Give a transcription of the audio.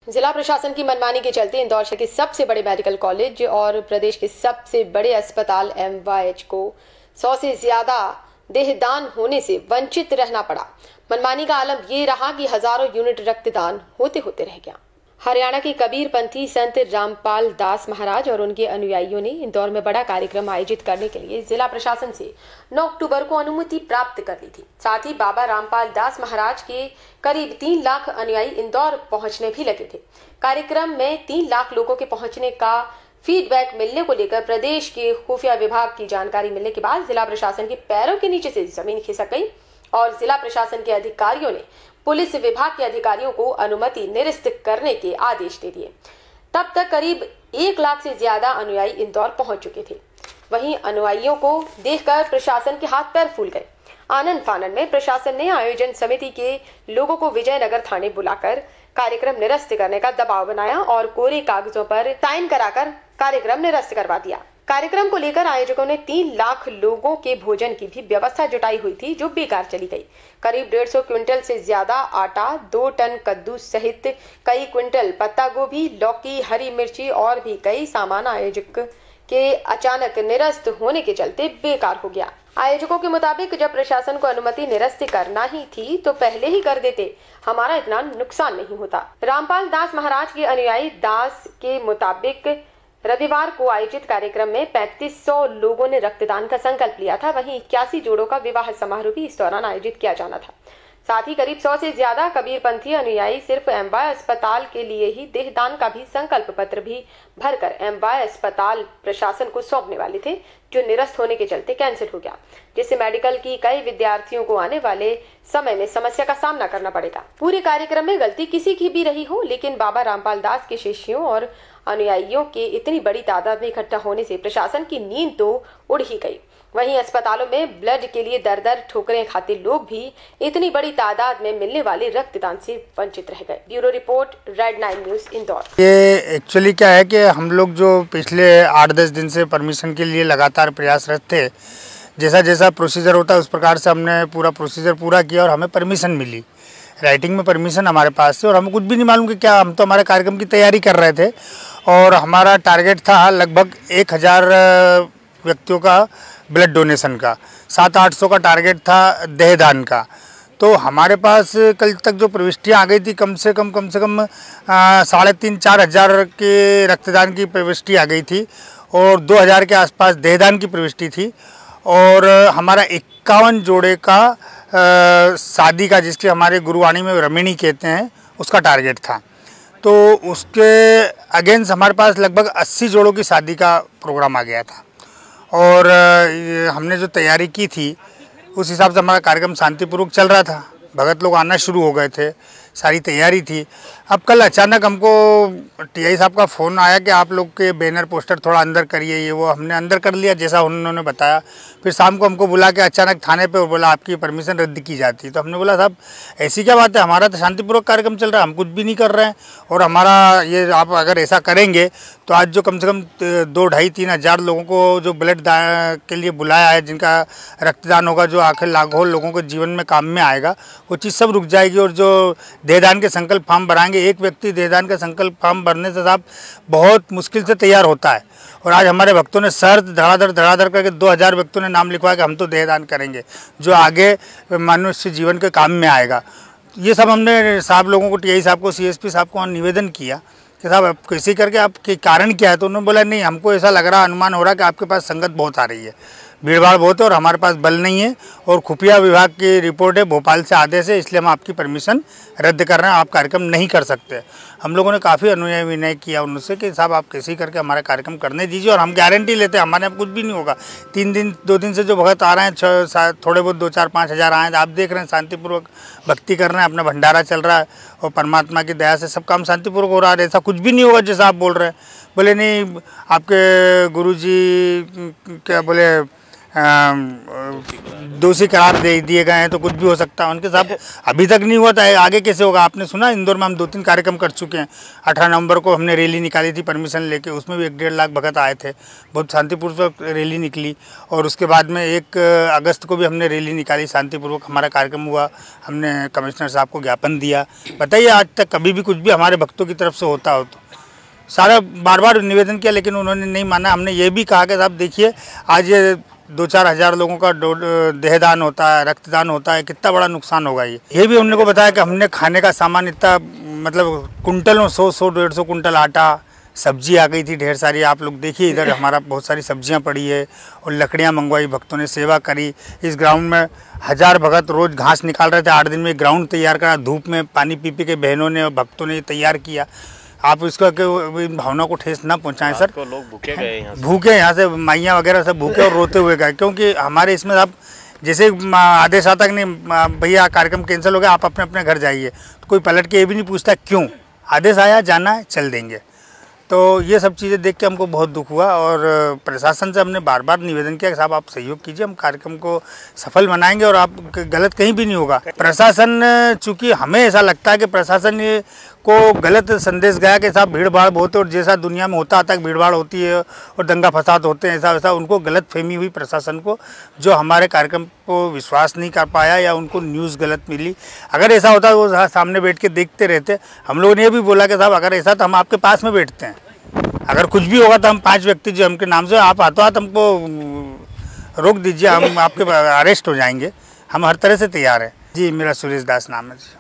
जिला प्रशासन की मनमानी के चलते इंदौर शहर के सबसे बड़े मेडिकल कॉलेज और प्रदेश के सबसे बड़े अस्पताल एमवाईएच को 100 से ज्यादा देहदान होने से वंचित रहना पड़ा। मनमानी का आलम ये रहा कि हजारों यूनिट रक्तदान होते होते रह गया। हरियाणा के कबीरपंथी संत रामपाल दास महाराज और उनके अनुयायियों ने इंदौर में बड़ा कार्यक्रम आयोजित करने के लिए जिला प्रशासन से 9 अक्टूबर को अनुमति प्राप्त कर ली थी। साथ ही बाबा रामपाल दास महाराज के करीब 3 लाख अनुयायी इंदौर पहुंचने भी लगे थे। कार्यक्रम में 3 लाख लोगों के पहुंचने का फीडबैक मिलने को लेकर प्रदेश के खुफिया विभाग की जानकारी मिलने के बाद जिला प्रशासन के पैरों के नीचे से जमीन खिसक गई और जिला प्रशासन के अधिकारियों ने पुलिस विभाग के अधिकारियों को अनुमति निरस्त करने के आदेश दे दिए। तब तक करीब 1 लाख से ज्यादा अनुयायी इंदौर पहुंच चुके थे। वहीं अनुयायियों को देखकर प्रशासन के हाथ पैर फूल गए। आनंद फानन में प्रशासन ने आयोजन समिति के लोगों को विजयनगर थाने बुलाकर कार्यक्रम निरस्त करने का दबाव बनाया और कोरे कागजों पर साइन कराकर कार्यक्रम निरस्त करवा दिया। कार्यक्रम को लेकर आयोजकों ने 3 लाख लोगों के भोजन की भी व्यवस्था जुटाई हुई थी, जो बेकार चली गई। करीब 150 क्विंटल से ज्यादा आटा, 2 टन कद्दू सहित कई क्विंटल पत्ता गोभी, लौकी, हरी मिर्ची और भी कई सामान आयोजक के अचानक निरस्त होने के चलते बेकार हो गया। आयोजकों के मुताबिक जब प्रशासन को अनुमति निरस्त करना ही थी तो पहले ही कर देते, हमारा इतना नुकसान नहीं होता। रामपाल दास महाराज के अनुयायी दास के मुताबिक रविवार को आयोजित कार्यक्रम में 3500 लोगों ने रक्तदान का संकल्प लिया था। वहीं 81 जोड़ों का विवाह समारोह भी इस दौरान आयोजित किया जाना था। साथ ही करीब 100 से ज्यादा कबीरपंथी अनुयायी सिर्फ एमवाई अस्पताल के लिए ही देहदान का भी संकल्प पत्र भी भरकर एमवाई अस्पताल प्रशासन को सौंपने वाले थे, जो निरस्त होने के चलते कैंसिल हो गया, जिससे मेडिकल की कई विद्यार्थियों को आने वाले समय में समस्या का सामना करना पड़ेगा। पूरे कार्यक्रम में गलती किसी की भी रही हो, लेकिन बाबा रामपाल दास के शिष्यों और अनुयायियों के इतनी बड़ी तादाद में इकट्ठा होने से प्रशासन की नींद तो उड़ ही गई। वहीं अस्पतालों में ब्लड के लिए दर दर ठोकरें खाते लोग भी इतनी बड़ी तादाद में मिलने वाले रक्तदान से वंचित रह गए। Bureau report, red 9 news, Indore. ये एक्चुअली क्या है कि हम लोग जो पिछले 8-10 दिन से परमिशन के लिए लगातार प्रयासरत थे, जैसा जैसा प्रोसीजर होता है उस प्रकार से हमने पूरा प्रोसीजर पूरा किया और हमें परमिशन मिली। राइटिंग में परमिशन हमारे पास थी और हमें कुछ भी नहीं मालूम कि क्या, हम तो हमारे कार्यक्रम की तैयारी कर रहे थे और हमारा टारगेट था लगभग 1000 व्यक्तियों का ब्लड डोनेशन का, 700-800 का टारगेट था देहदान का। तो हमारे पास कल तक जो प्रविष्टियाँ आ गई थी कम से कम 3,500-4,500 हज़ार के रक्तदान की प्रविष्टि आ गई थी और 2000 के आसपास देहदान की प्रविष्टि थी और हमारा 51 जोड़े का शादी का, जिसके हमारे गुरुवाणी में रमिणी कहते हैं, उसका टारगेट था। तो उसके अगेंस्ट हमारे पास लगभग 80 जोड़ों की शादी का प्रोग्राम आ गया था और हमने जो तैयारी की थी उस हिसाब से हमारा कार्यक्रम शांतिपूर्वक चल रहा था। भगत लोग आना शुरू हो गए थे, सारी तैयारी थी। अब कल अचानक हमको टीआई साहब का फ़ोन आया कि आप लोग के बैनर पोस्टर थोड़ा अंदर करिए, ये वो हमने अंदर कर लिया जैसा उन्होंने बताया। फिर शाम को हमको बुला के अचानक थाने पे और बोला आपकी परमिशन रद्द की जाती है। तो हमने बोला साहब ऐसी क्या बात है, हमारा तो शांतिपूर्वक कार्यक्रम चल रहा है, हम कुछ भी नहीं कर रहे हैं और हमारा ये आप अगर ऐसा करेंगे तो आज जो कम से कम 2-2,500-3 हज़ार लोगों को जो ब्लड के लिए बुलाया है, जिनका रक्तदान होगा, जो आखिर लाखों लोगों के जीवन में काम में आएगा, वो चीज़ सब रुक जाएगी। और जो देहदान के संकल्प फॉर्म भराएंगे, एक व्यक्ति देहदान का संकल्प फॉर्म भरने से साहब बहुत मुश्किल से तैयार होता है और आज हमारे भक्तों ने शर्त धड़ाधड़ करके 2000 व्यक्तों ने नाम लिखवाया कि हम तो देहदान करेंगे, जो आगे मनुष्य जीवन के काम में आएगा। ये सब हमने साहब लोगों को, टीआई साहब को, सीएसपी साहब को निवेदन किया कि साहब आप कैसे करके आपके कारण क्या है। तो उन्होंने बोला नहीं, हमको ऐसा लग रहा, अनुमान हो रहा कि आपके पास संगत बहुत आ रही है, भीड़भाड़ बहुत है और हमारे पास बल नहीं है और खुफिया विभाग की रिपोर्ट है, भोपाल से आदेश है, इसलिए हम आपकी परमिशन रद्द कर रहे हैं, आप कार्यक्रम नहीं कर सकते। हम लोगों ने काफ़ी अनुनय विनय किया उनसे कि साहब आप कैसे करके हमारा कार्यक्रम करने दीजिए और हम गारंटी लेते हैं हमारे यहाँ कुछ भी नहीं होगा। 2 दिन से जो भगत आ रहे हैं, थोड़े बहुत 2-4-5 हज़ार आए हैं, आप देख रहे हैं शांतिपूर्वक भक्ति कर रहे हैं, अपना भंडारा चल रहा है और परमात्मा की दया से सब काम शांतिपूर्वक हो रहा है। ऐसा कुछ भी नहीं होगा जैसा आप बोल रहे हैं। बोले नहीं, आपके गुरुजी क्या बोले, दोषी करार दे दिए गए हैं तो कुछ भी हो सकता है। उनके साथ अभी तक नहीं हुआ था, आगे कैसे होगा? आपने सुना इंदौर में हम 2-3 कार्यक्रम कर चुके हैं। 18 नवंबर को हमने रैली निकाली थी परमिशन लेके, उसमें भी 1-1.5 लाख भगत आए थे, बहुत शांतिपूर्वक रैली निकली। और उसके बाद में 1 अगस्त को भी हमने रैली निकाली, शांतिपूर्वक हमारा कार्यक्रम हुआ, हमने कमिश्नर साहब को ज्ञापन दिया। बताइए आज तक कभी भी कुछ भी हमारे भक्तों की तरफ से होता हो तो सारा बार निवेदन किया, लेकिन उन्होंने नहीं माना। हमने ये भी कहा कि साहब देखिए आज 2-4 हज़ार लोगों का देहदान होता है, रक्तदान होता है, कितना बड़ा नुकसान होगा। ये भी हमने को बताया कि हमने खाने का सामान इतना मतलब कुंटलों 100-150 कुंटल आटा, सब्जी आ गई थी ढेर सारी। आप लोग देखिए इधर हमारा बहुत सारी सब्जियां पड़ी है और लकड़ियां मंगवाई, भक्तों ने सेवा करी। इस ग्राउंड में 1000 भगत रोज़ घास निकाल रहे थे। 8 दिन में ग्राउंड तैयार करा, धूप में पानी पी के बहनों ने और भक्तों ने तैयार किया। आप इसका भावना को ठेस ना पहुंचाएं सर। तो लोग भूखे यहाँ से माइयाँ वगैरह सब भूखे और रोते हुए गए, क्योंकि हमारे इसमें आप जैसे आदेश आता कि नहीं भैया कार्यक्रम कैंसिल हो गया, आप अपने अपने घर जाइए, तो कोई पलट के ये भी नहीं पूछता क्यों। आदेश आया, जाना है, चल देंगे। तो ये सब चीज़ें देख के हमको बहुत दुख हुआ और प्रशासन से हमने बार बार निवेदन किया कि साहब आप सहयोग कीजिए, हम कार्यक्रम को सफल बनाएंगे और आप गलत कहीं भी नहीं होगा। प्रशासन, चूँकि हमें ऐसा लगता है कि प्रशासन को गलत संदेश गया कि साहब भीड़ भाड़ बहुत है और जैसा दुनिया में होता आता भीड़ भाड़ होती है और दंगा फसाद होते हैं, ऐसा वैसा उनको गलत फहमी हुई प्रशासन को, जो हमारे कार्यक्रम को विश्वास नहीं कर पाया या उनको न्यूज़ गलत मिली। अगर ऐसा होता वो सामने बैठ के देखते रहते। हम लोगों ने ये भी बोला कि साहब अगर ऐसा तो हम आपके पास में बैठते हैं, अगर कुछ भी होगा तो हम 5 व्यक्ति जो हमके नाम से, आप हाथों हाथ हमको रोक दीजिए, हम आपके अरेस्ट हो जाएंगे, हम हर तरह से तैयार हैं। जी, मेरा सुरेश दास नाम है जी।